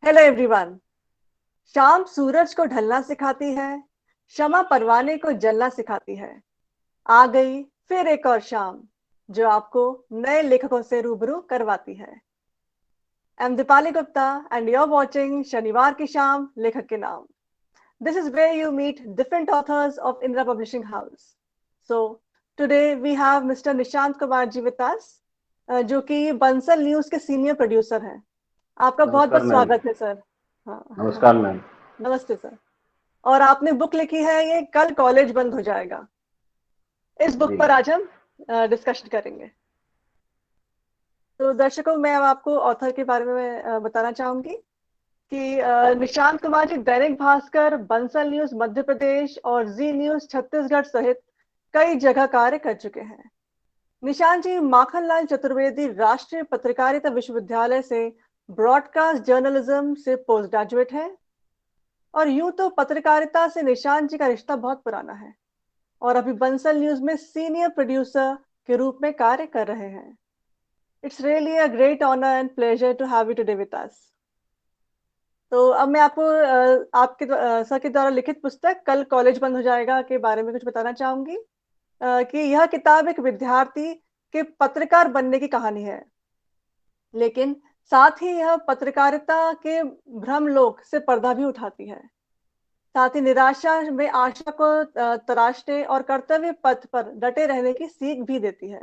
Hello everyone. शाम सूरज को ढलना सिखाती है, शमा परवाने को जलना सिखाती है। आ गई फिर एक और शाम जो आपको नए लेखकों से रूबरू करवाती है। I am Deepali Gupta and you are watching शनिवार की शाम लेखक के नाम। This is where you meet different authors of Indira publishing house. So today we have mister Nishant Kumar ji with us, जो कि बंसल न्यूज के सीनियर प्रोड्यूसर हैं। आपका बहुत नमस्कार बहुत मैम। स्वागत है सर। हाँ। नमस्कार मैम। नमस्ते सर। और आपने बुक लिखी है, ये कल कॉलेज बंद हो जाएगा। इस बुक जी पर मैम। आज हम डिस्कशन करेंगे। तो दर्शकों, मैं अब आपको ऑथर के बारे में बताना चाहूंगी कि निशांत कुमार जी दैनिक भास्कर, बंसल न्यूज मध्य प्रदेश और जी न्यूज छत्तीसगढ़ सहित कई जगह कार्य कर चुके हैं। निशांत जी माखनलाल चतुर्वेदी राष्ट्रीय पत्रकारिता विश्वविद्यालय से ब्रॉडकास्ट जर्नलिज्म से पोस्ट ग्रेजुएट है। और यूं तो पत्रकारिता से निशांत जी का रिश्ता बहुत पुराना है और अभी बंसल न्यूज में सीनियर प्रोड्यूसर के रूप में कार्य कर रहे हैं। It's really a great honour and pleasure to have you today with us. तो अब मैं आपको आपके सर के द्वारा लिखित पुस्तक कल कॉलेज बंद हो जाएगा के बारे में कुछ बताना चाहूंगी। कि यह किताब एक विद्यार्थी के पत्रकार बनने की कहानी है, लेकिन साथ ही यह पत्रकारिता के भ्रमलोक से पर्दा भी उठाती है। साथ ही निराशा में आशा को तराशने और कर्तव्य पथ पर डटे रहने की सीख भी देती है।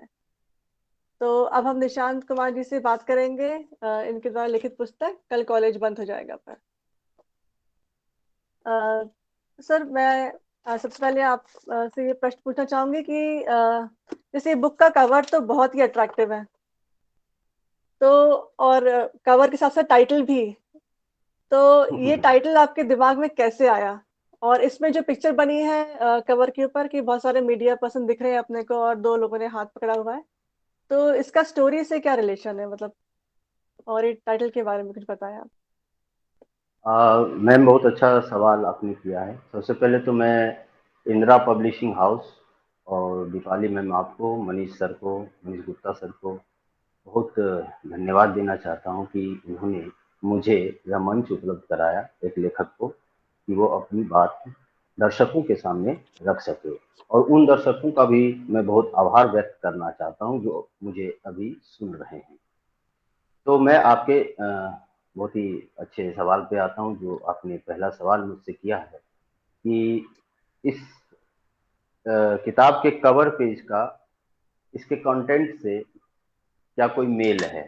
तो अब हम निशांत कुमार जी से बात करेंगे इनके द्वारा लिखित पुस्तक कल कॉलेज बंद हो जाएगा पर। अ, सर, मैं सबसे पहले आप से ये प्रश्न पूछना चाहूंगी कि जैसे बुक का कवर तो बहुत ही अट्रैक्टिव है, तो और कवर के साथ साथ टाइटल भी। तो ये टाइटल आपके दिमाग में कैसे आया? और इसमें जो पिक्चर बनी है कवर के ऊपर कि बहुत सारे मीडिया पर्सन दिख रहे हैं अपने को और दो लोगों ने हाथ पकड़ा हुआ है, तो इसका स्टोरी से क्या रिलेशन है, मतलब? और ये टाइटल के बारे में कुछ बताएं आप। मैम, बहुत अच्छा सवाल आपने किया है। सबसे पहले तो मैं इंदिरा पब्लिशिंग हाउस और दीपाली मैम आपको, मनीष सर को, मनीष गुप्ता सर को बहुत धन्यवाद देना चाहता हूँ कि उन्होंने मुझे यह मंच उपलब्ध कराया, एक लेखक को, कि वो अपनी बात दर्शकों के सामने रख सके। और उन दर्शकों का भी मैं बहुत आभार व्यक्त करना चाहता हूँ जो मुझे अभी सुन रहे हैं। तो मैं आपके बहुत ही अच्छे सवाल पे आता हूँ, जो आपने पहला सवाल मुझसे किया है कि इस किताब के कवर पेज का इसके कंटेंट से क्या कोई मेल है।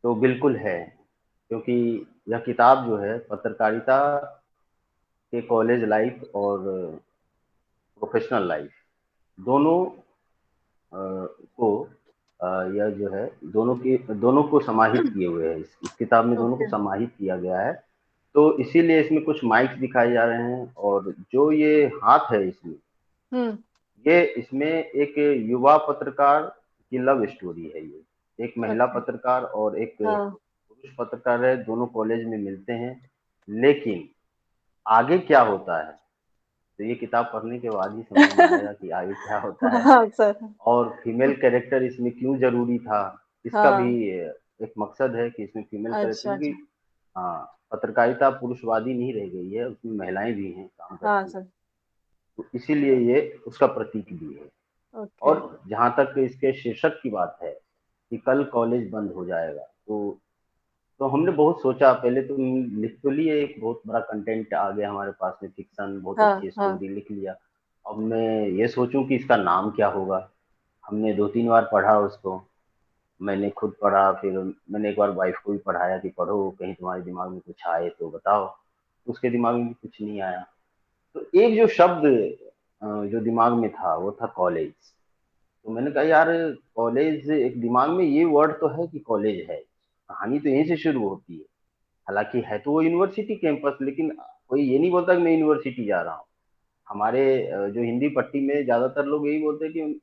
तो बिल्कुल है, क्योंकि यह किताब जो है पत्रकारिता के कॉलेज लाइफ और प्रोफेशनल लाइफ दोनों को यह जो है दोनों को समाहित किए हुए है। इस किताब में दोनों को ओके। समाहित किया गया है। तो इसीलिए इसमें कुछ माइक्स दिखाए जा रहे हैं, और जो ये हाथ है इसमें, हम्म। ये इसमें एक युवा पत्रकार की लव स्टोरी है। ये एक महिला अच्छा। पत्रकार और एक हाँ। पुरुष पत्रकार है, दोनों कॉलेज में मिलते हैं। लेकिन आगे क्या होता है, तो ये किताब पढ़ने के बाद ही समझ में आएगा कि आगे क्या होता है। हाँ सर। और फीमेल कैरेक्टर इसमें क्यों जरूरी था, इसका भी हाँ। एक मकसद है कि इसमें फीमेल कैरेक्टर, अच्छा क्योंकि अच्छा। हाँ, पत्रकारिता पुरुषवादी नहीं रह गई है, उसमें महिलाएं भी हैं, काम हाँ करती हैं। सर। तो इसीलिए ये उसका प्रतीक भी है। ओके। और जहां तक इसके शीर्षक की बात है कि कल कॉलेज बंद हो जाएगा, तो हमने बहुत सोचा। पहले तो लिख तो लिए, एक बहुत बड़ा कंटेंट आ गया हमारे पास में, फिक्शन, बहुत हाँ अच्छी हाँ। स्टोरी लिख लिया। अब मैं ये सोचूं कि इसका नाम क्या होगा। हमने दो तीन बार पढ़ा उसको, मैंने खुद पढ़ा, फिर मैंने एक बार वाइफ को भी पढ़ाया कि पढ़ो, कहीं तुम्हारे दिमाग में कुछ आए तो बताओ। उसके दिमाग में भी कुछ नहीं आया। तो एक जो शब्द जो दिमाग में था वो था कॉलेज। तो मैंने कहा यार, कॉलेज एक दिमाग में ये वर्ड तो है कि कॉलेज है, कहानी तो यहीं से शुरू होती है। हालांकि है तो वो यूनिवर्सिटी कैंपस, लेकिन कोई ये नहीं बोलता कि मैं यूनिवर्सिटी जा रहा हूँ। हमारे जो हिंदी पट्टी में ज्यादातर लोग यही बोलते हैं कि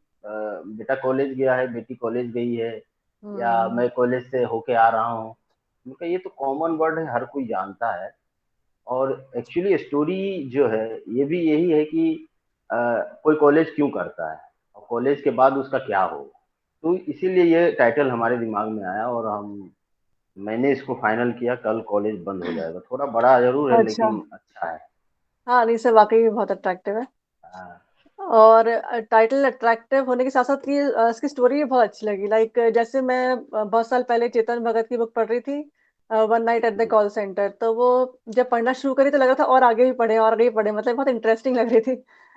बेटा कॉलेज गया है, बेटी कॉलेज गई है, या हम्म। मैं कॉलेज से होके आ रहा हूँ। उनका ये तो कॉमन वर्ड है, हर कोई जानता है। और एक्चुअली स्टोरी जो है ये भी यही है कि अ, कोई कॉलेज क्यों करता है और कॉलेज के बाद उसका क्या हो। तो इसीलिए ये टाइटल हमारे दिमाग में आया, और हम मैंने इसको फाइनल किया, कल कॉलेज बंद हो जाएगा। थोड़ा बड़ा ज़रूर है अच्छा। लेकिन अच्छा है। हाँ, नहीं से वाक़ई में बहुत अट्रैक्टिव है। हाँ। और टाइटल अट्रैक्टिव होने के साथ-साथ कि इसकी स्टोरी भी बहुत अच्छी लगी। लाइक जैसे मैं बहुत साल पहले चेतन भगत की बुक पढ़ रही थी, वन नाइट एट द जी। Call centre. तो वो जब पढ़ना शुरू करी तो लग रहा था और आगे भी पढ़ें और आगे भी पढ़ें, मतलब बहुत इंटरेस्टिंग लग रही थी।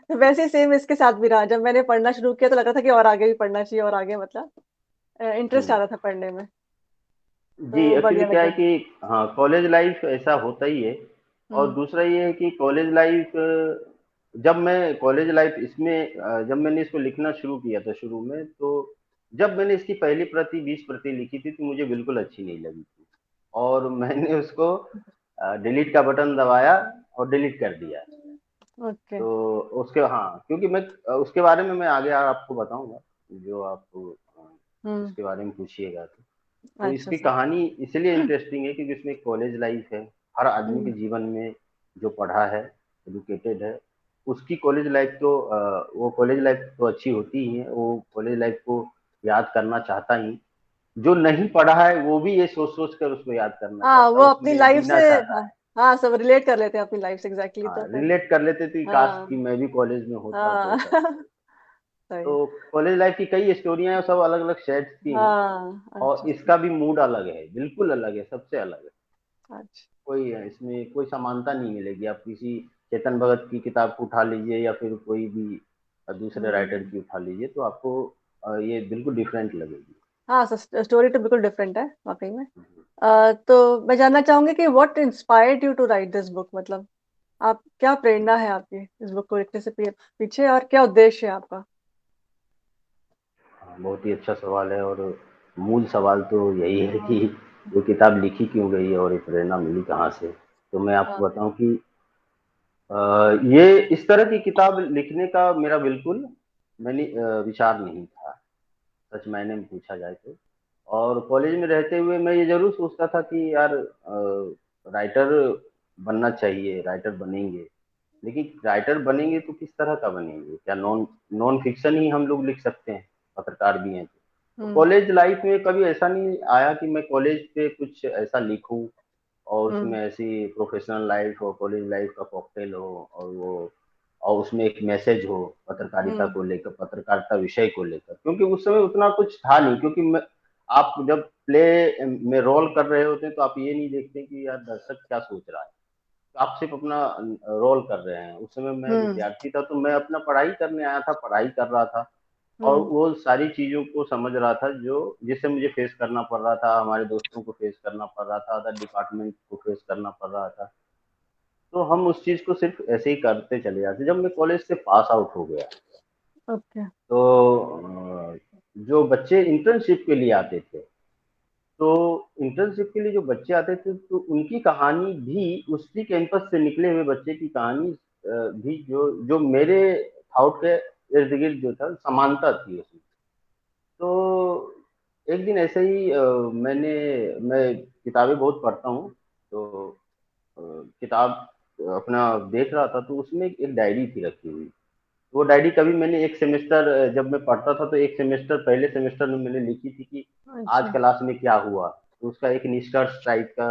तो वैसे ही सेम इसके साथ भी रहा। जब मैंने पढ़ना शुरू किया तो लग रहा था कि और आगे भी पढ़ना चाहिए और आगे, मतलब इंटरेस्ट आ हुँ। रहा था पढ़ने में। जी, तो एक्चुअली बढ़िया क्या है लगा। कि हाँ, कॉलेज लाइफ़ ऐसा होता ही है। और हुँ, दूसरा ये है कि कॉलेज लाइफ़, जब मैं कॉलेज लाइफ़ इसमें जब मैंने इसको लिखना शुरू किया था शुरू में, तो जब मैंने इसकी पहली प्रति 20 प्रति लिखी थी, तो मुझे बिल्कुल अच्छी नहीं लगी थी। और मैंने उसको डिलीट का बटन दबाया और डिलीट कर दिया। ओके। तो उसके हाँ, क्योंकि उसके बारे में मैं आगे आपको बताऊँगा, जो आप हुँ, इसके बारे में पूछिएगा तो। तो अच्छा इसकी सर। कहानी इसलिए इंटरेस्टिंग है क्योंकि इसमें कॉलेज लाइफ है। हर आदमी के हुँ, जीवन में जो पढ़ा है, एजुकेटेड है, उसकी कॉलेज लाइफ तो वो कॉलेज लाइफ तो अच्छी होती ही है। वो कॉलेज लाइफ को याद करना चाहता ही। जो नहीं पढ़ा है वो भी ये सोच-सोच कर उसको याद करना हाँ, चाहता वो है, अपनी उसमें लाइफ़ से, जीना चाहता हाँ, है। हाँ, सब रिलेट कर लेते हैं अपनी लाइफ़ से, एग्ज़ैक्टली, तो हाँ, फिर रिलेट कर लेते थे कि काश हाँ, कि मैं भी कॉलेज में होता तो हाँ, ऐसा होता। सही। तो कॉलेज लाइफ की कई स्टोरियाँ हैं, सब अलग-अलग शेड्स की हैं। हाँ, और अच्छा, इसका भी मूड अलग है, बिल्कुल अलग है, सबसे अलग है। अच्छा। कोई इसमें कोई समानता नहीं मिलेगी। आप किसी चेतन भगत की किताब को उठा लीजिए या फिर कोई भी दूसरे राइटर हुँ। की उठा लीजिए, तो आपको ये बिल्कुल डिफरेंट लगेगी। हाँ, स्टोरी तो बिल्कुल डिफरेंट है, वाक़ई में। तो मैं जानना चाहूँगी कि what inspired you to write this book, मतलब आप क्या प्रेरणा है आपकी इस बुक को लिखने से पीछे और क्या उद्देश्य है आपका? हाँ, बहुत ही अच्छा सवाल है। और मूल सवाल तो यही है कि हाँ, ये किताब लिखी क्यों गई और ये प्रेरणा मिली कहाँ से? तो मैं हाँ, आपको बताऊँ कि ये इस तरह की किताब लिखने का मेरा बिल्कुल विचार नहीं था, सच मायने में पूछा जाए तो। और कॉलेज में रहते हुए मैं ये ज़रूर सोचता था कि यार राइटर बनना चाहिए, राइटर बनेंगे। लेकिन राइटर बनेंगे तो किस तरह का बनेंगे? क्या नॉन नॉन फ़िक्शन ही हम लोग लिख सकते हैं? पत्रकार भी हैं तो। तो हुँ, कॉलेज लाइफ़ में कभी ऐसा नहीं आया कि मैं कॉलेज पे कुछ ऐसा लिखूँ और हुँ, उसमें ऐसी प्रोफ़ेशनल लाइफ़ और कॉलेज लाइफ़ का कॉकटेल हो और उसमें एक मैसेज हो पत्रकारिता हुँ, को लेकर, पत्रकारिता विषय को लेकर। क्योंकि उस समय उतना कुछ था नहीं, क्योंकि आप जब प्ले में रोल कर रहे होते हैं तो आप ये नहीं देखते कि यार दर्शक क्या सोच रहा है। आप सिर्फ़ अपना रोल कर रहे हैं। उस समय मैं हुँ, विद्यार्थी था तो मैं अपना पढ़ाई करने आया था, पढ़ाई कर रहा था और हुँ, वो सारी चीज़ों को समझ रहा था जो जिसे मुझे फ़ेस करना पड़ रहा था, हमारे दोस्तों को फ़ेस करना पड़ रहा था, अदर डिपार्टमेंट को फ़ेस करना पड़ रहा था। तो हम उस चीज़ को सिर्फ़ ऐसे ही करते चले जाते। जब मैं कॉलेज से पास आउट हो गया, ओके, तो जो बच्चे इंटर्नशिप के लिए आते थे, तो इंटर्नशिप के लिए जो बच्चे आते थे, तो उनकी कहानी भी उसी कैंपस से निकले हुए बच्चे की कहानी भी जो जो मेरे थॉट के इर्द-गिर्द जो था, समानता थी उसमें। तो एक दिन ऐसे ही मैं किताबें बहुत पढ़ता हूँ, तो अ, किताब अपना देख रहा था, तो उसमें एक डायरी थी रखी हुई। वो डायरी कभी मैंने एक सेमेस्टर जब मैं पढ़ता था तो एक सेमेस्टर पहले सेमेस्टर में मैंने लिखी थी कि आज अच्छा, क्लास में क्या हुआ। तो उसका एक निष्कर्ष टाइप का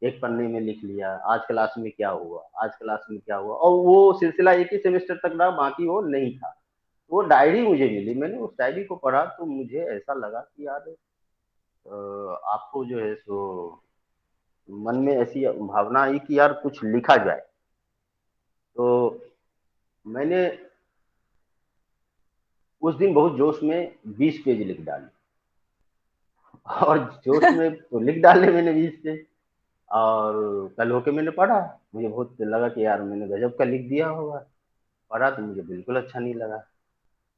एक पन्ने में लिख लिया, आज क्लास में क्या हुआ, आज क्लास में क्या हुआ, और वो सिलसिला एक ही सेमेस्टर तक रहा, बाकी वो नहीं था। वो डायरी मुझे मिली, मैंने उस डायरी को पढ़ा तो मुझे ऐसा लगा कि यार आपको जो है सो मन में ऐसी भावना आई कि यार कुछ लिखा जाए। तो मैंने उस दिन बहुत जोश में 20 पेज लिख डाले। और जोश में तो लिख डाले मैंने 20 पेज। और कल होके मैंने पढ़ा, मुझे बहुत लगा कि यार मैंने गजब का लिख दिया होगा। पढ़ा तो मुझे बिल्कुल अच्छा नहीं लगा,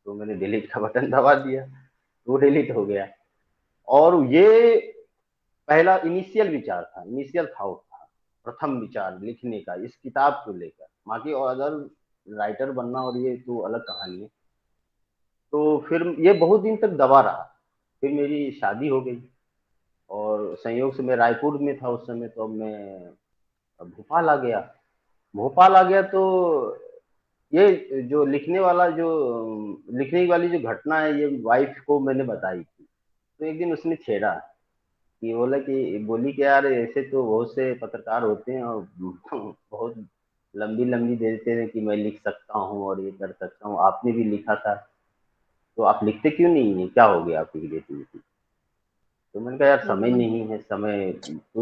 तो मैंने डिलीट का बटन दबा दिया, वो डिलीट हो गया। और ये पहला इनिशियल विचार था, इनिशियल थॉट था, प्रथम विचार लिखने का इस किताब को लेकर। बाकी और अदर राइटर बनना और ये तो अलग कहानी है। तो फिर ये बहुत दिन तक दबा रहा। फिर मेरी शादी हो गई और संयोग से मैं रायपुर में था उस समय, तो अब मैं भोपाल आ गया। भोपाल आ गया तो ये जो लिखने वाली जो घटना है, ये वाइफ को मैंने बताई थी। तो एक दिन उसने छेड़ा कि बोली कि यार ऐसे तो बहुत से पत्रकार होते हैं और बहुत लंबी लंबी देते हैं कि मैं लिख सकता हूँ और ये कर सकता हूँ, आपने भी लिखा था, तो आप लिखते क्यों नहीं है, क्या हो गया आपकी क्रिएटिविटी? तो मैंने कहा यार समय हम्म, नहीं है,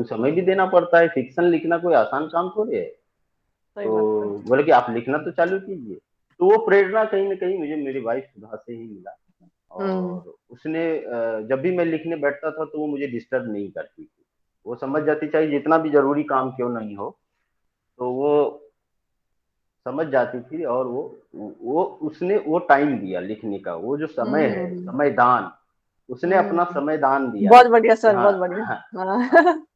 समय भी देना पड़ता है, फिक्शन लिखना कोई आसान काम थोड़ी है। सही तो बात है। बोले कि आप लिखना तो चालू कीजिए। तो वो प्रेरणा कहीं ना कहीं मुझे मेरी वाइफ सुधा से ही मिला। हम्म और उसने जब भी मैं लिखने बैठता था तो वो मुझे डिस्टर्ब नहीं करती थी। वो समझ जाती, चाहे जितना भी जरूरी काम क्यों नहीं हो, तो वो समझ जाती थी। और वो उसने वो टाइम दिया लिखने का, वो जो समय है, हम्म समयदान, उसने अपना हम्म। समयदान दिया बहुत बढ़िया कि सर, हाँ, बहुत बढ़िया। हाँ, हाँ, हाँ।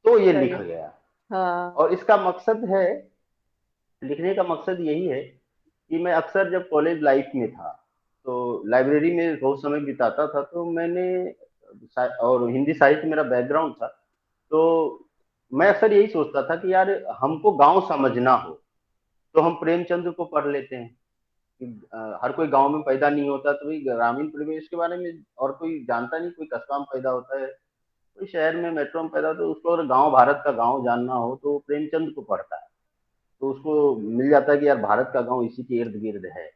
तो ये सही लिख है। गया। हाँ। और इसका मकसद है, लिखने का मकसद यही है कि मैं अक्सर जब कॉलेज लाइफ में था तो लाइब्रेरी में बहुत समय बिताता था। तो मैंने और हिंदी साहित्य मेरा बैकग्राउंड था, तो मैं अक्सर यही सोचता था कि यार हमको गांव समझना हो तो हम प्रेमचंद्र को पढ़ लेते हैं कि हर कोई गांव में पैदा नहीं होता, तो भाई ग्रामीण परिवेश के बारे में और कोई जानता नहीं, कोई कस्बा में पैदा होता है, कोई शहर में मेट्रो में पैदा होता है, तो उसको अगर गांव, भारत का गांव जानना हो तो वो प्रेमचंद को पढ़ता है। तो उसको मिल जाता है कि यार भारत का गांव इसी के इर्द गिर्द है।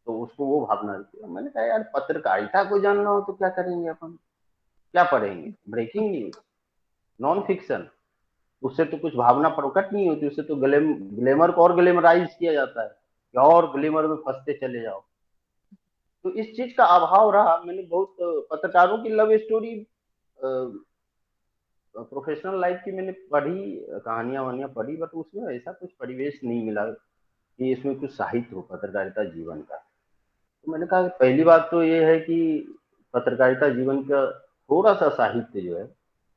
तो उसको वो भावना रहती है। मैंने कहा यार पत्रकारिता को जानना हो तो क्या करेंगे अपन, क्या पढ़ेंगे, ब्रेकिंग न्यूज, नॉन फिक्शन, उससे तो कुछ भावना प्रकट नहीं होती, उससे तो ग्लैमर को और ग्लैमराइज किया जाता है कि और ग्लैमर में फंसते चले जाओ। तो इस चीज का अभाव रहा। मैंने बहुत पत्रकारों की लव स्टोरी, प्रोफेशनल लाइफ की मैंने पढ़ी, कहानियां वानियां पढ़ी, बट उसमें ऐसा कुछ परिवेश नहीं मिला कि इसमें कुछ साहित्य हो पत्रकारिता जीवन का। तो मैंने कहा कि पहली बात तो ये है कि पत्रकारिता जीवन का थोड़ा सा साहित्य जो है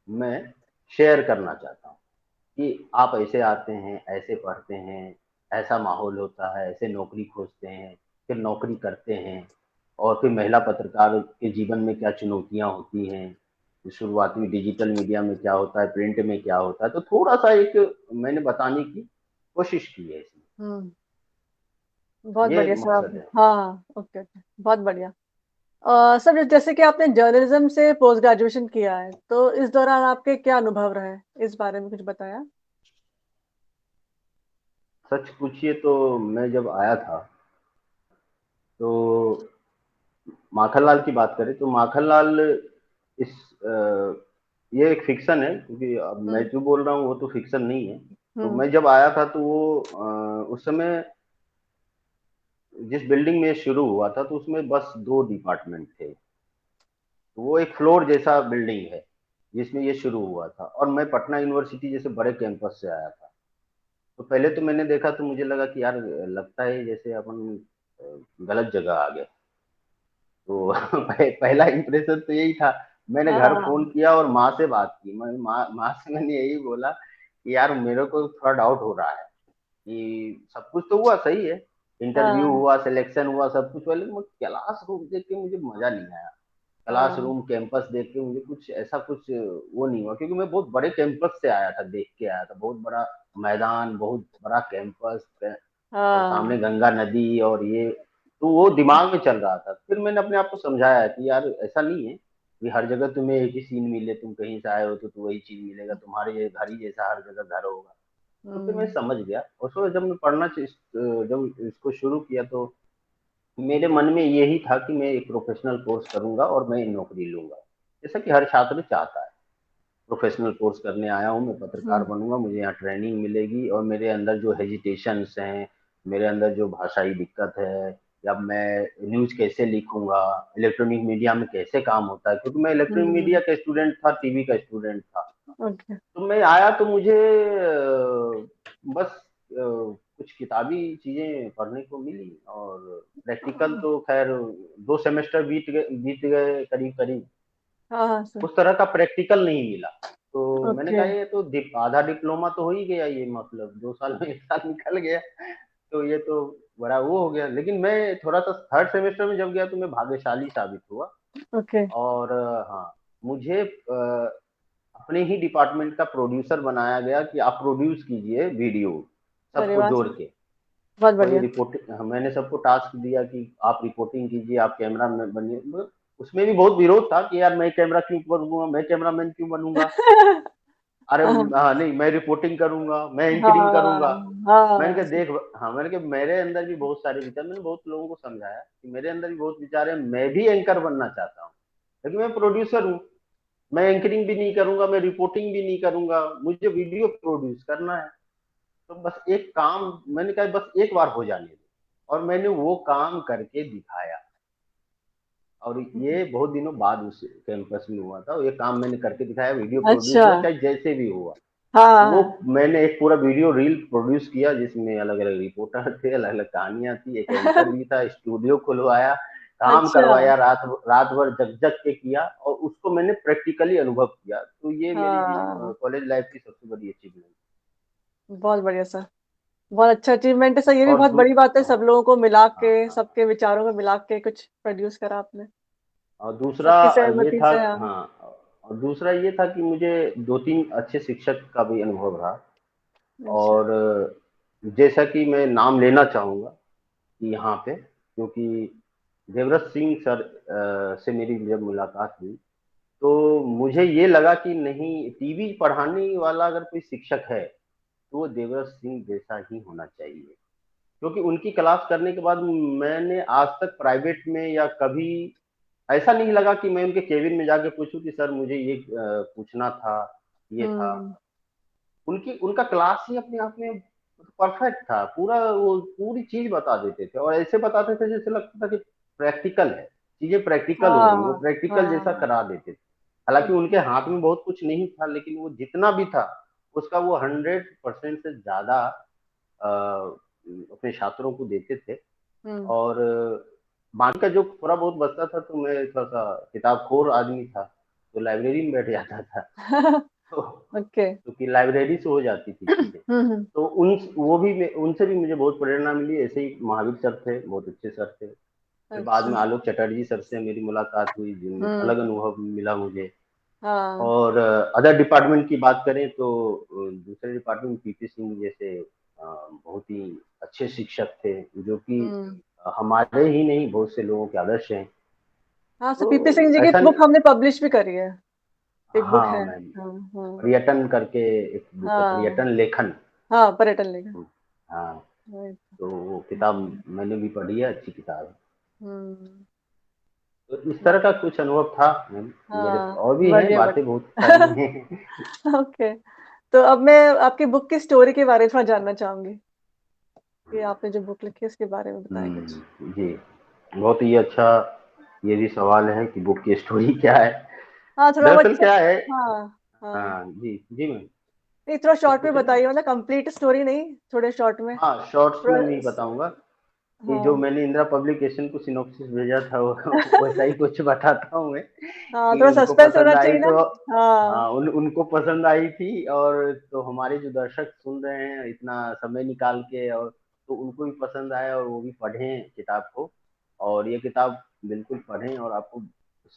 मैं शेयर करना चाहता हूँ कि आप ऐसे आते हैं, ऐसे पढ़ते हैं, ऐसा माहौल होता है, ऐसे नौकरी खोजते हैं, फिर नौकरी करते हैं, और फिर महिला पत्रकार के जीवन में क्या चुनौतियां होती हैं, शुरुआती डिजिटल मीडिया में क्या होता है, प्रिंट में क्या होता है। तो थोड़ा सा एक मैंने बताने की कोशिश की है इसमें। हम्म। बहुत ये बढ़िया सर आप। मकसद है। हाँ हाँ, ओके ओके, बहुत बढ़िया। सर जैसे कि आपने जर्नलिज्म से पोस्ट ग्रेजुएशन किया है, तो इस दौरान आपके क्या अनुभव रहे, इस बारे में कुछ बताया। सच पूछिए तो मैं जब आया था तो माखनलाल की बात करें तो माखनलाल इस ये एक फिक्शन है, क्योंकि अब मैं हम्म जो बोल रहा हूँ वो तो फिक्शन नहीं है। तो हम्म मैं जब आया था तो वो उस समय जिस बिल्डिंग में शुरू हुआ था तो उसमें बस दो डिपार्टमेंट थे। तो वो एक फ्लोर जैसा बिल्डिंग है जिसमें ये शुरू हुआ था, और मैं पटना यूनिवर्सिटी जैसे बड़े कैंपस से आया था। तो पहले तो मैंने देखा तो मुझे लगा कि यार लगता है जैसे अपन गलत जगह आ गए। तो पहला इंप्रेशन तो यही था। मैंने घर फोन हाँ किया और माँ से बात की। मैं माँ से मैंने यही बोला कि यार मेरे को थोड़ा डाउट हो रहा है कि सब कुछ तो हुआ सही है, इंटरव्यू हाँ हुआ, सिलेक्शन हुआ, सब कुछ, पहले मैं क्लास रूम देख के मुझे मजा नहीं आया। हाँ क्लासरूम कैंपस देख के मुझे कुछ ऐसा कुछ वो नहीं हुआ, क्योंकि मैं बहुत बड़े कैंपस से आया था, देख के आया था, बहुत बड़ा मैदान, बहुत बड़ा कैंपस, और सामने हाँ। गंगा नदी और ये, तो वो दिमाग में चल रहा था। फिर मैंने अपने आप को समझाया कि यार ऐसा नहीं है कि हर जगह तुम्हें एक ही सीन मिले, तुम कहीं से आए हो तो वही चीज मिलेगा, तुम्हारे ये घर ही जैसा हर जगह घर होगा। तो फिर मैं हम्म समझ गया। और फिर जब मैं जब इसको शुरू किया तो मेरे मन में यही था कि मैं एक प्रोफेशनल कोर्स करूंगा और मैं नौकरी लूंगा, जैसा कि हर छात्र चाहता है। प्रोफेशनल कोर्स करने आया हूँ, मैं पत्रकार हम्म बनूंगा, मुझे यहाँ ट्रेनिंग मिलेगी, और मेरे अंदर जो हेजिटेशंस हैं, मेरे अंदर जो भाषाई दिक्कत है, या मैं न्यूज कैसे लिखूंगा, इलेक्ट्रॉनिक मीडिया में कैसे काम होता है, क्योंकि मैं इलेक्ट्रॉनिक मीडिया हम्म। का स्टूडेंट था, टीवी का स्टूडेंट था। ओके। तो मैं आया तो मुझे बस कुछ किताबी चीजें पढ़ने को मिली, और प्रैक्टिकल तो खैर 2 सेमेस्टर बीत गए करीब करीब, हाँ हाँ सर। उस तरह का प्रैक्टिकल नहीं मिला। तो मैंने ओके। कहा ये तो आधा डिप्लोमा तो हो ही गया, ये मतलब 2 साल में 1 साल निकल गया, तो ये तो बड़ा वो हो गया। लेकिन मैं थोड़ा सा थर्ड सेमेस्टर में जब गया तो मैं भाग्यशाली साबित हुआ। ओके। और हाँ, मुझे अपने ही डिपार्टमेंट का प्रोड्यूसर बनाया गया कि आप प्रोड्यूस कीजिए वीडियो अरे सबको वाह जोड़ सर, के। बहुत कोई बढ़िया। रिपोर्ट, मैंने सबको टास्क दिया कि आप रिपोर्टिंग कीजिए, आप कैमरा में बनिए। उसमें भी बहुत विरोध था कि यार मैं कैमरा क्यों बनूंगा, मैं कैमरामैन क्यों बनूंगा, अरे हाँ हाँ नहीं मैं रिपोर्टिंग करूंगा, मैं एंकरिंग करूंगा। हाँ हाँ, मैंने कहा देख, हाँ मैंने कहा मेरे अंदर भी बहुत सारे विचार, मैंने बहुत लोगों को समझाया कि मेरे अंदर भी बहुत विचार है, मैं भी एंकर बनना चाहता हूँ, लेकिन मैं प्रोड्यूसर हूँ, मैं एंकरिंग भी नहीं करूंगा, मैं रिपोर्टिंग भी नहीं करूंगा, मुझे वीडियो प्रोड्यूस करना है। तो बस एक काम, मैंने कहा बस एक बार हो जाने दो, और मैंने वो काम करके दिखाया। और ये बहुत दिनों बाद उस कैंपस में हुआ था, ये काम मैंने करके दिखाया, वीडियो प्रोड्यूस अच्छा, हुआ चाहे जैसे भी हुआ। वो हाँ मैंने एक पूरा वीडियो रील प्रोड्यूस किया जिसमें अलग अलग रिपोर्टर थे, अलग अलग कहानियां थी, एक एंकर हाँ। भी था, स्टूडियो खुलवाया, काम अच्छा, करवाया, रात भर जग जग के किया, और उसको मैंने प्रैक्टिकली अनुभव किया। तो ये मेरी हाँ, कॉलेज लाइफ की सबसे बड़ी अचीवमेंट। बहुत बढ़िया सर, बहुत अच्छा अचीवमेंट है सर, ये भी और बहुत बड़ी बात है, सब हाँ लोगों को मिला हाँ के, हाँ। सबके विचारों को मिला के कुछ प्रोड्यूस करा आपने, और दूसरा सबकी ये सहमति था, से। हाँ, हाँ, और दूसरा ये था कि मुझे दो तीन अच्छे शिक्षक का भी अनुभव रहा। अच्छा, और जैसा कि मैं नाम लेना चाहूँगा कि यहाँ पे, क्योंकि देवव्रत सिंह सर से मेरी जब मुलाकात हुई, तो मुझे ये लगा कि नहीं, टीवी पढ़ाने वाला अगर कोई शिक्षक है तो वो देवव्रत सिंह जैसा ही होना चाहिए। क्योंकि उनकी क्लास करने के बाद मैंने आज तक प्राइवेट में या कभी ऐसा नहीं लगा कि मैं उनके केबिन में जाके पूछूं कि सर मुझे ये पूछना था, ये था। हम्म, उनकी उनका क्लास ही अपने आप में परफेक्ट था, पूरा वो पूरी चीज बता देते थे, और ऐसे बताते थे जैसे लगता था कि प्रैक्टिकल है, चीजें प्रैक्टिकल हो रही, वो हाँ प्रैक्टिकल जैसा हाँ, करा देते थे। हालांकि उनके अच्छा, हाथ में बहुत कुछ नहीं था, लेकिन वो जितना भी था उसका वो 100% से ज्यादा अपने छात्रों को देते थे। हम्म। और बाकी का जो थोड़ा बहुत बचता था, तो मैं थोड़ा सा किताबखोर आदमी था, तो लाइब्रेरी में बैठ जाता था। तो ओके, क्योंकि लाइब्रेरी से हो जाती थी चीजें। हम्म, तो उनसे भी मुझे बहुत प्रेरणा मिली। ऐसे ही महावीर सर थे, बहुत अच्छे सर थे। फिर बाद अच्छा, में आलोक चटर्जी सर से मेरी मुलाकात हुई, जिनमें अलग हम्म, अनुभव मिला मुझे। हाँ, और अदर डिपार्टमेंट की बात करें तो दूसरे डिपार्टमेंट पीपी सिंह जैसे बहुत ही अच्छे शिक्षक थे, जो कि हम्म, हमारे ही नहीं बहुत से लोगों के आदर्श हैं। हाँ, सर तो पीपी सिंह जी की ऐसा बुक हमने पब्लिश भी करी है, एक बुक हाँ है। मैम, हाँ हाँ पर्यटन करके एक बुक है, हाँ पर्यटन लेखन। हाँ, पर्यटन लेकर, हाँ, right। तो वो किताब मैंने भी पढ़ी है, अच्छी किताब है। हम्म, तो इस तरह का कुछ अनुभव था मैम मेरे। हाँ, और भी हैं बढ़िया बातें, बहुत सारी बढ़िया। हैं। ओके, तो अब मैं आपकी बुक की स्टोरी के बारे में थोड़ा जानना चाहूंगी, कि आपने जो बुक लिखी है उसके बारे में बताएं कुछ। जी, बहुत ही अच्छा ये भी सवाल है कि बुक की स्टोरी क्या है। हाँ, थोड़ा बहुत दरअसल जैसे, क्या है, हाँ हाँ, हाँ जी जी मैम, नहीं थोड़ा कुछ शॉर्ट में पूछ रहे हैं? बताइए, मतलब कंप्लीट स्टोरी नहीं, थोड़े शॉर्ट में हाँ, शॉर्ट्स थोड़ा। में नहीं बताऊंगा। ये जो हाँ मैंने इंदिरा पब्लिकेशन को सिनॉप्सिस भेजा था वो वैसा ही कुछ बताता हूँ मैं, हाँ, कि थोड़ा उनको सस्पेंस होना पसंद आई चाहिए ना। तो, हाँ हाँ, उनको पसंद आई थी, और तो हमारे जो दर्शक सुन रहे हैं इतना समय निकाल के, और तो उनको भी पसंद आया और वो भी पढ़ें किताब को। और ये किताब बिल्कुल पढ़ें, और आपको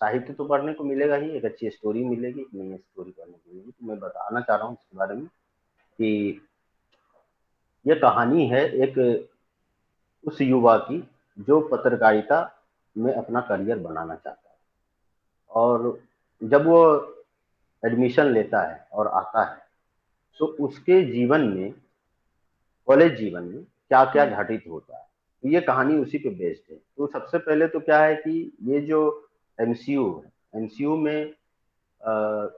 साहित्य तो पढ़ने को मिलेगा ही, एक अच्छी स्टोरी मिलेगी, एक नई स्टोरी पढ़ने को मिलेगी। तो मैं बताना चाह रहा हूँ इसके बारे में कि ये कहानी है एक उस युवा की जो पत्रकारिता में अपना करियर बनाना चाहता है। और जब वो एडमिशन लेता है और आता है, तो उसके जीवन में, कॉलेज जीवन में क्या क्या हम्म, घटित होता है, तो ये कहानी उसी पे बेस्ड है। तो सबसे पहले तो क्या है कि ये जो एमसीयू है, एमसीयू में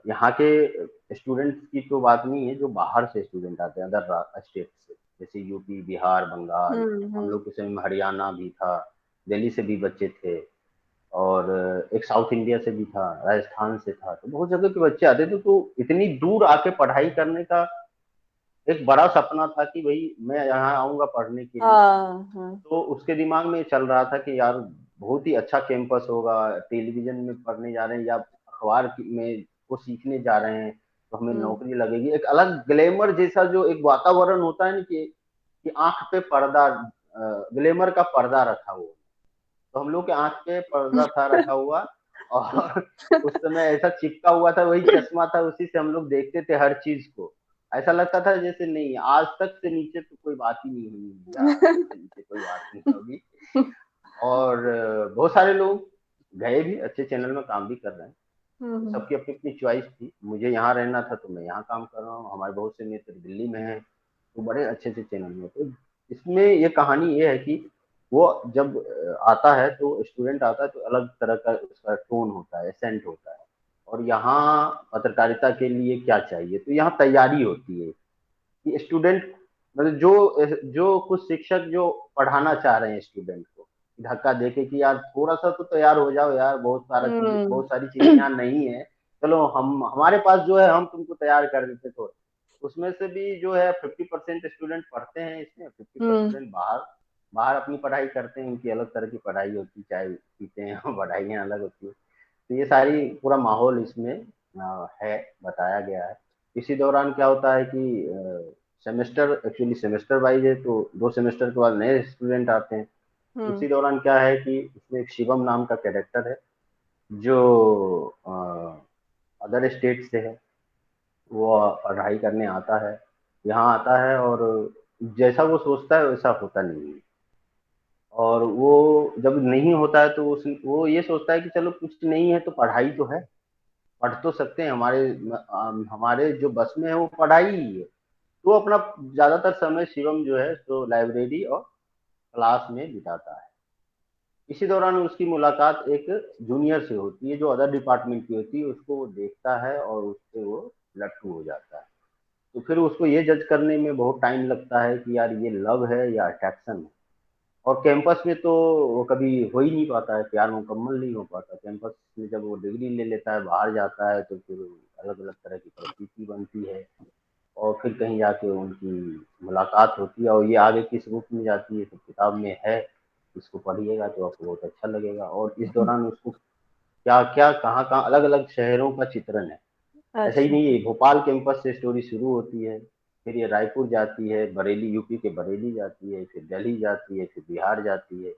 यहाँ के स्टूडेंट्स की तो बात नहीं है, जो बाहर से स्टूडेंट आते हैं अदर स्टेट से, जैसे यूपी, बिहार, बंगाल, हम हम्म, लोग के समय में हरियाणा भी था, दिल्ली से भी बच्चे थे, और एक साउथ इंडिया से भी था, राजस्थान से था, तो बहुत जगह के बच्चे आते थे। तो इतनी दूर आके पढ़ाई करने का एक बड़ा सपना था कि भाई मैं यहाँ आऊंगा पढ़ने के लिए। हाँ हाँ, तो उसके दिमाग में चल रहा था कि यार बहुत ही अच्छा कैंपस होगा, टेलीविजन में पढ़ने जा रहे हैं या में को सीखने जा रहे हैं, तो हमें हम्म, नौकरी लगेगी। एक अलग ग्लैमर जैसा जो एक वातावरण होता है ना, कि आंख पे पर्दा, ग्लैमर का पर्दा रखा हुआ। तो हम लोग के आंख पे पर्दा था रखा हुआ, और उस समय ऐसा चिपका हुआ था, वही चश्मा था, उसी से हम लोग देखते थे हर चीज को। ऐसा लगता था जैसे नहीं, आज तक से नीचे तो कोई बात ही नहीं हुई, या आज तक से नीचे कोई बात नहीं होगी। और बहुत सारे लोग गए भी, अच्छे चैनल में काम भी कर रहे हैं। तो हम्म। सबकी अपनी अपनी चॉइस थी, मुझे यहाँ रहना था तो मैं यहाँ काम कर रहा हूँ, हमारे बहुत से मित्र दिल्ली में हैं, तो बड़े अच्छे अच्छे चैनल में। तो इसमें ये कहानी ये है कि वो जब आता है तो स्टूडेंट आता है तो अलग तरह का उसका टोन होता है, एसेंट होता है। और यहाँ पत्रकारिता के लिए क्या चाहिए, तो यहाँ तैयारी होती है कि स्टूडेंट, मतलब जो जो कुछ शिक्षक जो पढ़ाना चाह रहे हैं स्टूडेंट को, धक्का देके कि यार थोड़ा सा तो तैयार हो जाओ यार, हम्म। बहुत सारी चीजें यहाँ नहीं है, चलो हम हमारे पास जो है हम तुमको तैयार कर देते। तो उसमें से भी जो है 50% स्टूडेंट पढ़ते हैं इसमें, 50% हम्म। स्टूडेंट बाहर बाहर अपनी पढ़ाई करते हैं, उनकी अलग तरह की पढ़ाई होती है, चाय पीते हैं पढ़ाइयाँ अलग होती है। तो ये सारी पूरा माहौल इसमें है, बताया गया है। इसी दौरान क्या होता है कि सेमेस्टर, एक्चुअली सेमेस्टर वाइज है, तो 2 सेमेस्टर के बाद नए स्टूडेंट आते हैं। हम्म। उसी दौरान क्या है कि इसमें एक शिवम नाम का कैरेक्टर है, जो अदर स्टेट से है। वो पढ़ाई करने आता है, यहाँ आता है, और जैसा वो सोचता है वैसा होता नहीं है। और वो जब नहीं होता है तो वो ये सोचता है कि चलो कुछ नहीं है तो पढ़ाई तो है, पढ़ तो सकते हैं, हमारे जो बस में है वो पढ़ाई ही है। तो अपना ज्यादातर समय शिवम जो है तो लाइब्रेरी और क्लास में बिताता है। इसी दौरान उसकी मुलाकात एक जूनियर से होती है जो अदर डिपार्टमेंट की होती है, उसको वो देखता है और उससे वो लट्टू हो जाता है। तो फिर उसको ये जज करने में बहुत टाइम लगता है कि यार ये लव है या अट्रैक्शन है। और कैंपस में तो वो कभी हो ही नहीं पाता है, प्यार मुकम्मल नहीं हो पाता कैंपस में। जब वो डिग्री ले लेता है, बाहर जाता है, तो फिर अलग अलग तरह की परिस्थिति बनती है, और फिर कहीं जाके उनकी मुलाकात होती है, और ये आगे किस रूप में जाती है तो किताब में है, इसको पढ़िएगा तो आपको बहुत अच्छा लगेगा। और इस दौरान उसको क्या क्या कहाँ कहाँ अलग अलग शहरों का चित्रण है। ऐसा ही अच्छा। नहीं है, भोपाल कैंपस से स्टोरी शुरू होती है, फिर ये रायपुर जाती है, बरेली, यूपी के बरेली जाती है, फिर दिल्ली जाती है, फिर बिहार जाती है,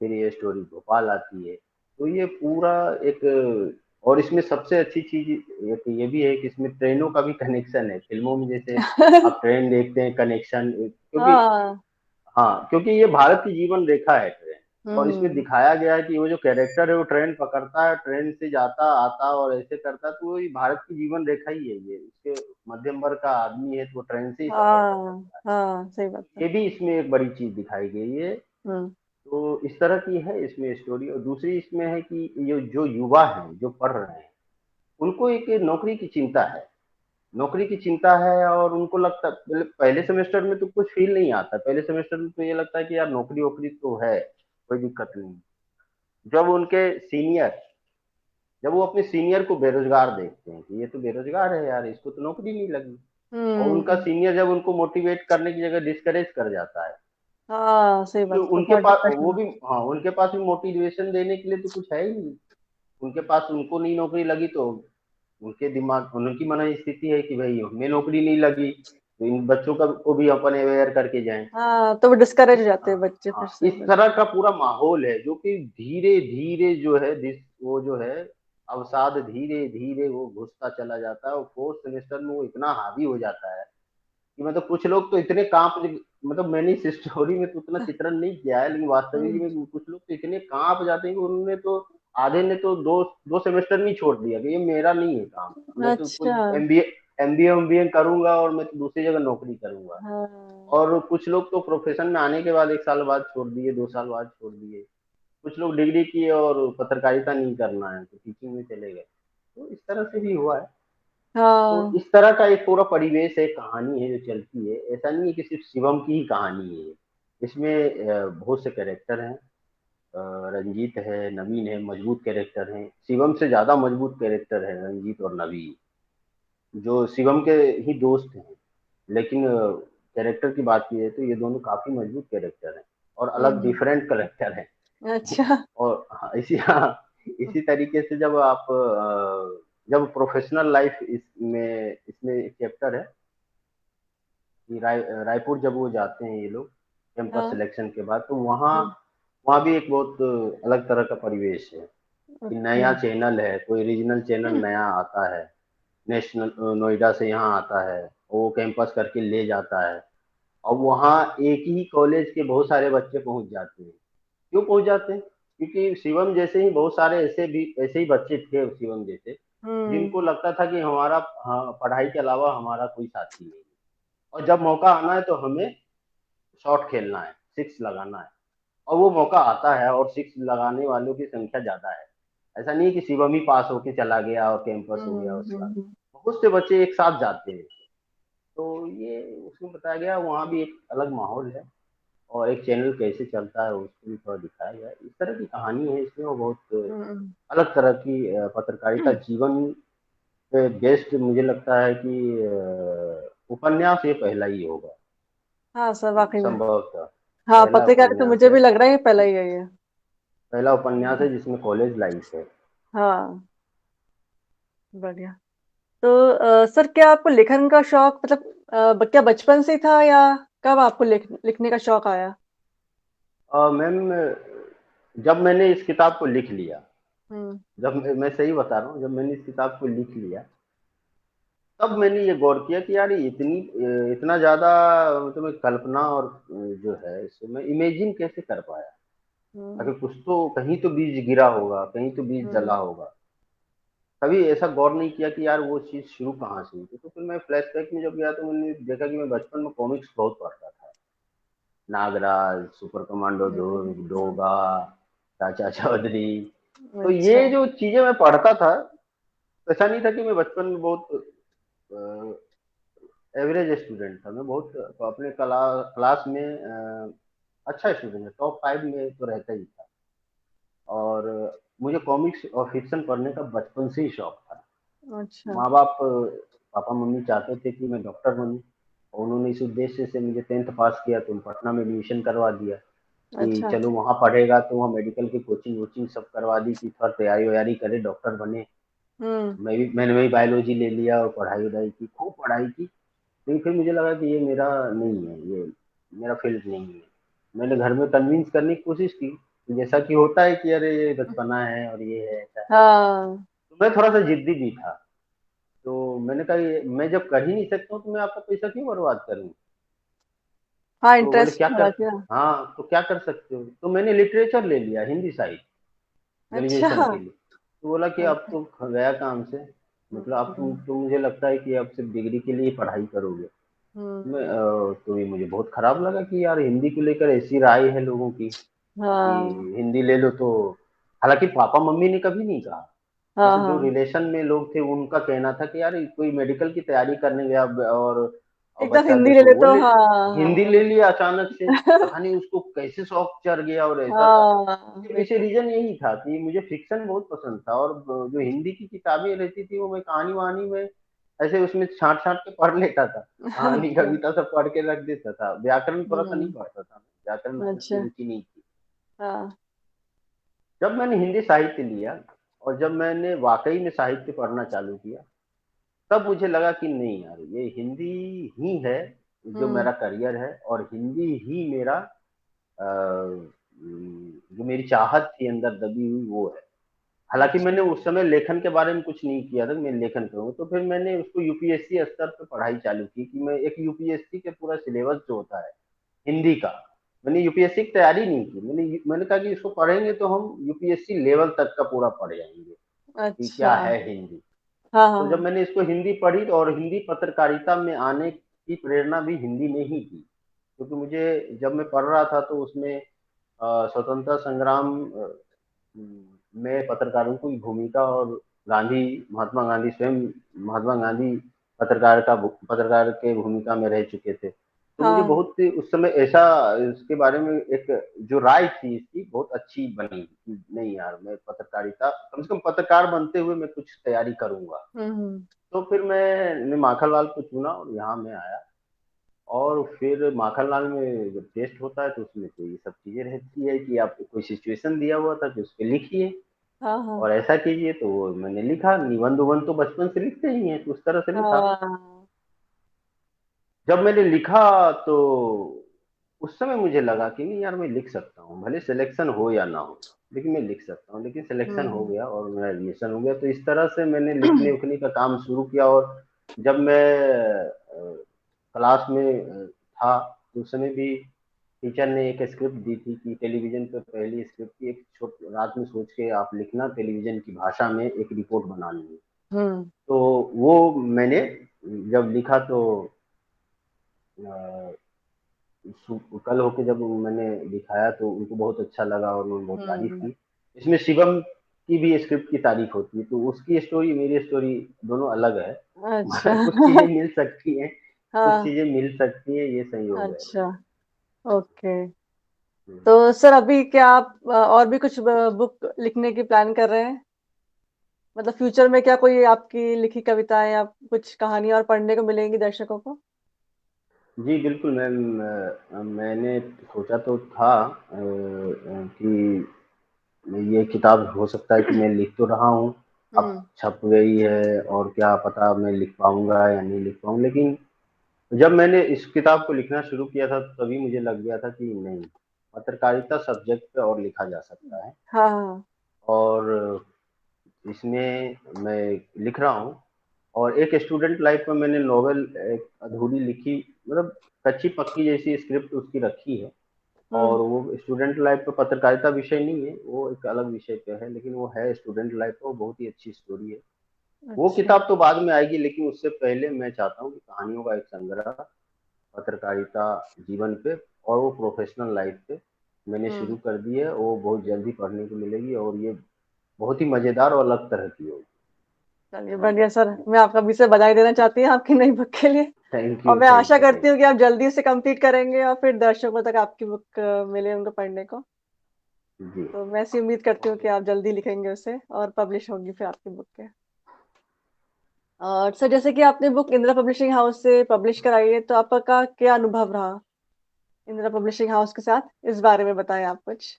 फिर ये स्टोरी भोपाल आती है। तो ये पूरा एक, और इसमें सबसे अच्छी चीज एक ये भी है कि इसमें ट्रेनों का भी कनेक्शन है, फिल्मों में जैसे आप ट्रेन देखते हैं कनेक्शन, क्योंकि हाँ। हाँ, क्योंकि ये भारत की जीवन रेखा है ट्रेन। और इसमें हम्म। दिखाया गया है कि वो जो कैरेक्टर है वो ट्रेन पकड़ता है, ट्रेन से जाता आता और ऐसे करता है, तो वो ये भारत की जीवन रेखा ही है, ये इसके मध्यम वर्ग का आदमी है तो वो ट्रेन से ही सफर हाँ करता है। हाँ, सही बात है। ये भी इसमें एक बड़ी चीज दिखाई गई है। हम्म। तो इस तरह की है इसमें स्टोरी। और दूसरी इसमें है कि ये जो युवा हैं जो पढ़ रहे हैं, उनको एक नौकरी की चिंता है, नौकरी की चिंता है, और उनको लगता पहले सेमेस्टर में तो कुछ फील नहीं आता, पहले सेमेस्टर में तो ये लगता है कि यार नौकरी वोकरी तो है, कोई दिक्कत नहीं। जब उनके सीनियर, जब वो अपने सीनियर को बेरोजगार देखते हैं कि ये तो बेरोजगार है यार, इसको तो नौकरी नहीं लगी, और उनका हम्म। सीनियर जब उनको मोटिवेट करने की जगह डिस्करेज कर जाता है, हाँ, सही तो बात है, तो उनके थोड़ा पास वो डिप्रेशन। भी, हाँ, उनके पास भी मोटिवेशन देने के लिए तो कुछ है ही नहीं। उनके पास, उनको नहीं नौकरी लगी तो उनके दिमाग, उनकी मन स्थिति है कि भाई हमें नौकरी नहीं लगी, तो इन बच्चों का को भी अपन अवेयर करके जाएं। हाँ, तो वो डिस्करेज इस हो जाते हैं हाँ, बच्चे, फिर हाँ, सही इस बात। तरह का पूरा माहौल है जो कि धीरे धीरे जो है वो जो है अवसाद धीरे धीरे वो घुसता चला जाता है, और फोर्थ सेमेस्टर में वो इतना हावी हो जाता है कि मतलब कुछ लोग तो इतने कांप, मतलब मैंने इस स्टोरी में तो उतना चित्रण नहीं किया है, लेकिन वास्तविक हम्म। में कुछ लोग तो इतने कांप जाते हैं कि उन्होंने तो, आधे ने तो दो दो सेमेस्टर में ही छोड़ दिया कि ये मेरा नहीं है काम, मैं तो अच्छा। कोई एमबीए करूंगा और मैं तो दूसरी जगह नौकरी करूंगा। हाँ। और कुछ लोग तो प्रोफेशन में आने के बाद 1 साल बाद छोड़ दिए, 2 साल बाद छोड़ दिए। कुछ लोग डिग्री किए और पत्रकारिता नहीं करना है तो टीचिंग में चले गए। तो इस तरह से भी हुआ है। तो हाँ। इस तरह का एक पूरा परिवेश है, कहानी है जो चलती है। ऐसा नहीं है कि सिर्फ शिवम की ही कहानी है, इसमें बहुत से कैरेक्टर हैं। रंजीत है, नवीन है, मजबूत कैरेक्टर हैं। शिवम से ज्यादा मजबूत कैरेक्टर है रंजीत और नवीन, जो शिवम के ही दोस्त हैं। लेकिन कैरेक्टर की बात की है तो ये दोनों काफी मजबूत कैरेक्टर हैं, और अलग हम्म। डिफरेंट कैरेक्टर हैं। अच्छा। और इसी तरीके से जब आप जब प्रोफेशनल लाइफ इसमें एक चैप्टर है कि रायपुर जब वो जाते हैं ये लोग कैंपस हाँ। सिलेक्शन के बाद, तो वहाँ हम्म। वहाँ भी एक बहुत अलग तरह का परिवेश है कि ओके। नया चैनल है, कोई रीजनल चैनल नया आता है, नेशनल नोएडा से यहाँ आता है, वो कैंपस करके ले जाता है। और वहाँ एक ही कॉलेज के बहुत सारे बच्चे पहुंच जाते हैं। क्यों पहुंच जाते हैं? क्योंकि शिवम जैसे ही बहुत सारे ऐसे ही बच्चे थे शिवम जैसे, जिनको हम्म। लगता था कि हमारा, हाँ, पढ़ाई के अलावा हमारा कोई साथी नहीं है, और जब मौका आना है तो हमें शॉट खेलना है, सिक्स लगाना है। और वो मौका आता है और सिक्स लगाने वालों की संख्या ज्यादा है। ऐसा नहीं है कि शिवम ही पास होके चला गया और कैंपस हो गया उसका, हम्म। बहुत से बच्चे एक साथ जाते हैं। तो ये उसमें बताया गया, वहाँ भी एक अलग माहौल है, और एक चैनल कैसे चलता है उसको भी थोड़ा दिखाया गया है। इस तरह की कहानी है इसमें, वो बहुत हम्म। अलग तरह की पत्रकारिता जीवन पे बेस्ड मुझे लगता है कि उपन्यास ये पहला ही होगा हाँ सर, वाकई में। संभवतः। हाँ, पहला पत्रकार तो उपन्यास मुझे है, भी लग रहा है कि पहला ही है ये। पहला उपन्यास है हम्म। जिसमें कॉलेज लाइफ है। हाँ, बढ़िया। तो सर, क्या आपको लेखन का शौक मतलब क्या बचपन से था, या कब आपको लिखने का शौक आया? मैम, जब मैंने इस किताब को लिख लिया, हम्म। जब मैं सही बता रहा हूँ, जब मैंने इस किताब को लिख लिया, तब मैंने ये गौर किया कि यार ये इतना ज्यादा, मतलब एक कल्पना और जो है इसको मैं इमेजिन कैसे कर पाया। हम्म। अगर कुछ तो कहीं तो बीज गिरा होगा, कहीं तो बीज हम्म। जला होगा। कभी ऐसा गौर नहीं किया कि यार वो चीज शुरू कहाँ से हुई थी। तो फिर मैं फ्लैशबैक में जब गया तो मैंने देखा कि मैं बचपन में कॉमिक्स बहुत पढ़ता था। नागराज, सुपर कमांडो, हम्म। डोगा, चाचा चौधरी। तो अच्छा। ये जो चीजें मैं पढ़ता था, ऐसा नहीं था कि मैं बचपन में बहुत एवरेज स्टूडेंट था। मैं बहुत अपने क्लास में अच्छा स्टूडेंट था, टॉप 5 में तो रहता ही था। और मुझे कॉमिक्स और फिक्शन पढ़ने का बचपन से ही शौक था। अच्छा। माँ बाप, पापा मम्मी चाहते थे कि मैं डॉक्टर बनूं, और उन्होंने इस उद्देश्य से मुझे 10th पास किया तो पटना में एडमिशन करवा दिया कि अच्छा। चलो वहाँ पढ़ेगा, तो वहाँ मेडिकल की कोचिंग वोचिंग सब करवा दी कि थोड़ा तैयारी वैयारी करे, डॉक्टर बने। हम्म। मैंने भी बायोलॉजी ले लिया और पढ़ाई वढ़ाई की, खूब पढ़ाई की। लेकिन फिर मुझे लगा कि ये मेरा नहीं है, ये मेरा फील्ड नहीं है। मैंने घर में कन्विंस करने की कोशिश की, जैसा कि होता है कि अरे ये बचपना है और ये है, ऐसा है। हाँ। तो मैं थोड़ा सा जिद्दी भी था। तो मैंने कहा मैं जब कर ही नहीं सकता हूँ तो मैं आपका पैसा क्यों बर्बाद करूँ। हाँ, तो बोले इंटरेस्ट क्या कर, होना चाहिए। हाँ तो क्या कर सकते हो, तो मैंने लिटरेचर ले लिया, हिंदी साहित्य, ग्रेजुएशन अच्छा। के लिए। तो बोला कि अब अच्छा। तो गया काम से, मतलब अब तुम हम्म। तो मुझे लगता है कि अब सिर्फ डिग्री के लिए पढ़ाई करोगे। हम्म। तो ये मुझे बहुत खराब लगा कि यार हिंदी को लेकर ऐसी राय है लोगों की कि हाँ। हिंदी ले लो तो। हालांकि पापा मम्मी ने कभी नहीं कहा, हाँ। जैसे जो हाँ, रिलेशन में लोग थे उनका कहना था कि यार कोई मेडिकल की तैयारी करने गया और एकदम बच्चा हिंदी ले देखो ले वो तो ले, हिंदी हाँ। ले लिया अचानक से। पता नहीं उसको कैसे शौक चढ़ गया और ऐसा था। हाँ, इसके पीछे बिल्कुल। रीजन यही था कि मुझे फिक्शन बहुत पसंद था, और जो हिंदी की किताबें रहती थी वो मैं कहानी वहानी में ऐसे उसमें छांट छांट के पढ़ लेता था। कहानी अच्छा। कविता सब पढ़ के रख देता था। व्याकरण थोड़ा सा नहीं हम्म। पढ़ता था, व्याकरण में अच्छा। इतनी रुचि नहीं थी। हाँ। जब मैंने हिंदी साहित्य लिया और जब मैंने वाकई में साहित्य पढ़ना चालू किया, तब मुझे लगा कि नहीं यार, ये हिंदी ही है जो हम्म। मेरा करियर है, और हिंदी ही मेरा जो मेरी चाहत थी अंदर दबी हुई वो है। हालांकि अच्छा। मैंने उस समय लेखन के बारे में कुछ नहीं किया था, मैं लेखन करूंगा, तो फिर मैंने उसको यूपीएससी स्तर पर पढ़ाई चालू की कि मैं एक यूपीएससी के पूरा सिलेबस जो होता है हिंदी का, मैंने यूपीएससी की तैयारी नहीं की। मैंने कहा कि इसको पढ़ेंगे तो हम यूपीएससी लेवल तक का पूरा पढ़ जाएंगे कि अच्छा। क्या है हिंदी। हाँ। तो जब हाँ। मैंने इसको हिंदी पढ़ी, और हिंदी पत्रकारिता में आने की प्रेरणा भी हिंदी में ही थी, क्योंकि मुझे जब मैं पढ़ रहा था तो उसमें स्वतंत्रता संग्राम में पत्रकारों की भूमिका, और गांधी, महात्मा गांधी स्वयं, महात्मा गांधी पत्रकार के भूमिका में रह चुके थे। तो मुझे हाँ। बहुत उस समय ऐसा इसके बारे में एक जो राय थी इसकी बहुत अच्छी बनी कि नहीं यार, मैं पत्रकारिता कम से कम पत्रकार बनते हुए मैं कुछ तैयारी करूंगा। हम्म। तो फिर मैंने माखनलाल को चुना और यहाँ मैं आया। और फिर माखनलाल में जब टेस्ट होता है तो उसमें तो ये सब चीजें रहती है कि आपको कोई सिचुएशन दिया हुआ था कि उस पर लिखिए हाँ। हाँ। और ऐसा कीजिए। तो वो मैंने लिखा, निबंध उबंध तो बचपन से लिखते ही हैं, तो उस तरह से लिखा। हाँ। जब मैंने लिखा तो उस समय मुझे लगा कि नहीं यार, मैं लिख सकता हूँ, भले सिलेक्शन हो या ना हो, लेकिन मैं लिख सकता हूँ। लेकिन सिलेक्शन हो हम्म। गया और मेरा एडमिशन हो गया। तो इस तरह से मैंने लिखने उखने का काम शुरू किया। और जब मैं क्लास में था तो उस समय भी टीचर ने एक स्क्रिप्ट दी थी कि टेलीविज़न पे पहली स्क्रिप्ट थी, एक छोट रात में सोच के आप लिखना टेलीविज़न की भाषा में एक रिपोर्ट बनानी है। हम्म। तो वो मैंने जब लिखा तो अ, कल होके जब मैंने दिखाया तो उनको बहुत अच्छा लगा और उन्होंने बहुत तारीफ हम्म। की। इसमें शिवम की भी स्क्रिप्ट की तारीफ होती है, तो उसकी स्टोरी मेरी स्टोरी दोनों अलग है, अच्छा। मगर कुछ चीजें मिल सकती हैं, कुछ हाँ। चीजें मिल सकती हैं, ये संयोग है। अच्छा। ओके। हम्म। तो सर अभी क्या आप और भी कुछ बुक लिखने की प्लान कर रहे हैं? मतलब फ्यूचर में क्या कोई आपकी लिखी कविताएं या कुछ कहानी और पढ़ने को मिलेंगी दर्शकों को? जी बिल्कुल मैम, मैंने सोचा तो था कि ये किताब हो सकता है कि मैं लिख तो रहा हूँ, अब हम्म। छप गई है और क्या पता मैं लिख पाऊंगा या नहीं लिख पाऊँ, लेकिन जब मैंने इस किताब को लिखना शुरू किया था तभी मुझे लग गया था कि नहीं, पत्रकारिता सब्जेक्ट पे और लिखा जा सकता है। हाँ हाँ। और इसमें मैं लिख रहा हूँ और एक स्टूडेंट लाइफ में मैंने नॉवेल एक अधूरी लिखी, मतलब कच्ची पक्की जैसी स्क्रिप्ट उसकी रखी है। हम्म। और वो स्टूडेंट लाइफ पे पत्रकारिता विषय नहीं है, वो एक अलग विषय पे है, लेकिन वो है स्टूडेंट लाइफ पे, वो बहुत ही अच्छी स्टोरी है। वो अच्छा। किताब तो बाद में आएगी, लेकिन उससे पहले मैं चाहता हूँ कि कहानियों का एक संग्रह पत्रकारिता जीवन पे और वो प्रोफेशनल लाइफ पे मैंने शुरू हम्म। कर दी है, वो बहुत जल्दी पढ़ने को मिलेगी और ये बहुत ही मजेदार और अलग तरह की होगी। चलिए बढ़िया सर, मैं आपका भी से बधाई देना चाहती हूँ आपकी नई बुक के लिए। थैंक और यू, मैं थैंक आशा यू, थैंक करती हूँ कि आप जल्दी से कंप्लीट करेंगे और फिर दर्शकों तक आपकी बुक मिले उनको पढ़ने को। यू जी। तो मैं ऐसी उम्मीद करती हूँ कि आप जल्दी लिखेंगे उसे और पब्लिश होगी फिर आपकी बुक के। और सर जैसे कि आपने बुक इंदिरा पब्लिशिंग हाउस से पब्लिश कराई है, तो आपका क्या अनुभव रहा इंदिरा पब्लिशिंग हाउस के साथ? इस बारे में बताएं आप कुछ।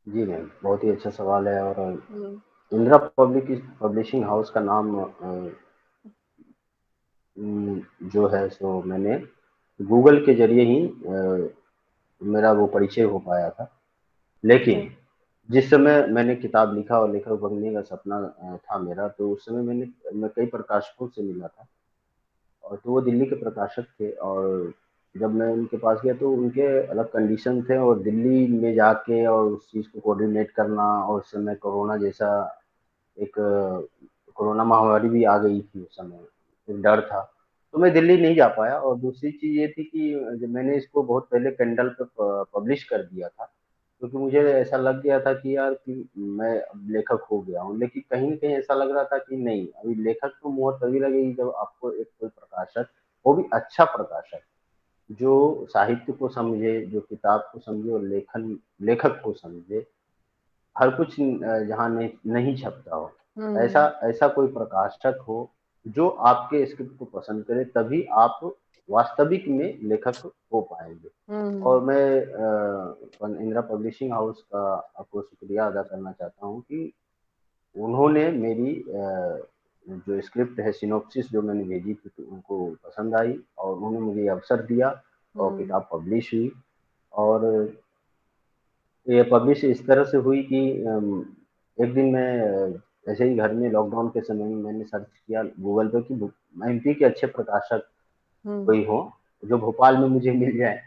जी मैम, बहुत ही अच्छा सवाल है। और हम्म। इंदिरा पब्लिक पब्लिशिंग हाउस का नाम जो है सो मैंने गूगल के जरिए ही मेरा वो परिचय हो पाया था। जी। लेकिन जिस समय मैंने किताब लिखा और लेखक बनने का सपना था मेरा, तो उस समय मैं कई प्रकाशकों से मिला था, और तो वो दिल्ली के प्रकाशक थे। और जब मैं उनके पास गया तो उनके अलग कंडीशन थे, और दिल्ली में जाके और उस चीज़ को कोऑर्डिनेट करना, और उस समय कोरोना जैसा एक कोरोना महामारी भी आ गई थी उस समय, एक डर था, तो मैं दिल्ली नहीं जा पाया। और दूसरी चीज़ ये थी कि जब मैंने इसको बहुत पहले किंडल पे पब्लिश कर दिया था, क्योंकि मुझे ऐसा लग गया था कि यार कि मैं अब लेखक हो गया हूँ, लेकिन कहीं न कहीं ऐसा लग रहा था कि नहीं, अभी लेखक तो मुहर तभी लगेगी जब आपको एक कोई प्रकाशक, वो भी अच्छा प्रकाशक, जो साहित्य को समझे, जो किताब को समझे और लेखक को समझे, हर कुछ जहाँ नहीं छपता हो, ऐसा हम्म। ऐसा कोई प्रकाशक हो जो आपके स्क्रिप्ट को पसंद करे, तभी आप वास्तविक में लेखक हो पाएंगे। हम्म। और मैं इंदिरा पब्लिशिंग हाउस का आपको शुक्रिया अदा करना चाहता हूँ कि उन्होंने मेरी जो स्क्रिप्ट है, सिनॉप्सिस जो मैंने भेजी थी, तो उनको पसंद आई और उन्होंने मुझे अवसर दिया और हम्म। किताब पब्लिश हुई। और ये पब्लिश इस तरह से हुई कि एक दिन मैं ऐसे ही घर में लॉकडाउन के समय में मैंने सर्च किया गूगल पे कि एमपी के अच्छे प्रकाशक हम्म। कोई हो जो भोपाल में मुझे मिल जाए,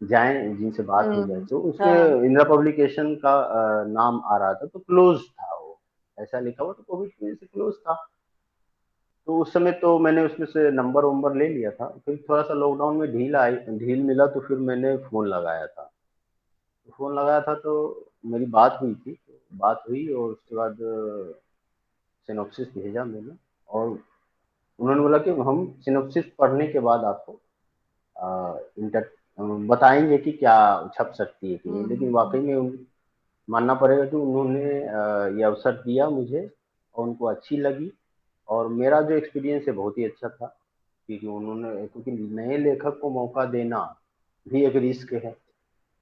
जाएं जिनसे बात हो जाए, हम्म। तो उसमें हाँ। इंदिरा पब्लिकेशन का नाम आ रहा था, तो क्लोज था वो, ऐसा लिखा हुआ, तो कोविड की वजह से क्लोज था। तो उस समय तो मैंने उसमें से नंबर वंबर ले लिया था, फिर थोड़ा सा लॉकडाउन में ढील मिला, तो फिर मैंने फोन लगाया था। फोन लगाया था तो मेरी बात हुई थी, बात हुई और उसके बाद सिनॉप्सिस भेजा मैंने, और उन्होंने बोला कि हम सिनॉप्सिस पढ़ने के बाद आपको इंटर बताएंगे कि क्या छप सकती है कि नहीं। लेकिन वाकई में मानना पड़ेगा कि उन्होंने ये अवसर दिया मुझे और उनको अच्छी लगी। और मेरा जो एक्सपीरियंस है बहुत ही अच्छा था, क्योंकि क्योंकि नए लेखक को मौका देना भी एक रिस्क है,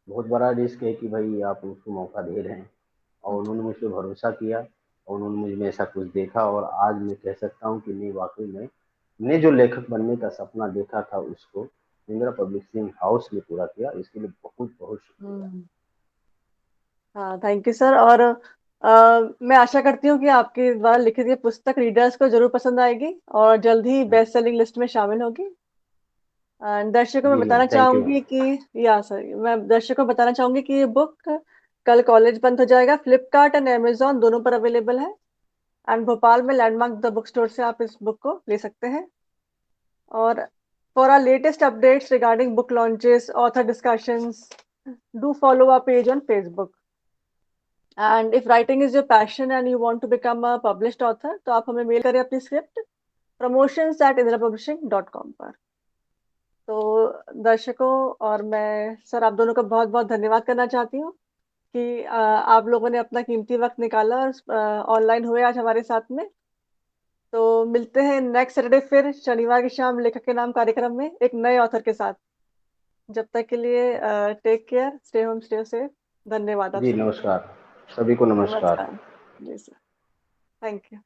बहुत बड़ा रिस्क है कि भाई आप उसको मौका दे रहे हैं। और उन्होंने मुझ पे भरोसा किया और उन्होंने मुझ में ऐसा कुछ देखा, और आज मैं कह सकता हूँ कि नहीं, वाकई में ने जो लेखक बनने का सपना देखा था उसको इंदिरा पब्लिशिंग हाउस ने पूरा किया। इसके लिए बहुत बहुत शुक्रिया। हम्म। हाँ, थैंक यू सर। और मैं आशा करती हूँ कि आपके द्वारा लिखित ये पुस्तक रीडर्स को जरूर पसंद आएगी और जल्द ही बेस्ट सेलिंग लिस्ट में शामिल होगी। दर्शकों में जी मैम, बताना थैंक यू। चाहूंगी कि या सर मैं दर्शकों को बताना चाहूंगी कि ये बुक कल कॉलेज बंद हो जाएगा, फ्लिपकार्ट एंड अमेजोन दोनों पर अवेलेबल है। एंड भोपाल में लैंडमार्क द बुक स्टोर से आप इस बुक को ले सकते हैं। और for our latest updates regarding book launches, author discussions, do follow our page on Facebook. And if writing is your passion and you want to become a published author, तो आप हमें मेल करें अपनी स्क्रिप्ट promotions@indrapublishing.com पर। तो दर्शकों और मैं सर आप दोनों का बहुत बहुत धन्यवाद करना चाहती हूँ कि आप लोगों ने अपना कीमती वक्त निकाला और ऑनलाइन हुए आज हमारे साथ में। तो मिलते हैं नेक्स्ट सैटरडे फिर शनिवार की शाम लेखक के नाम कार्यक्रम में एक नए ऑथर के साथ। जब तक के लिए take care, stay home, stay safe. धन्यवाद आप जी सभी को। नमस्कार, सभी को नमस्कार। नमस्कार। जी सर। Thank you.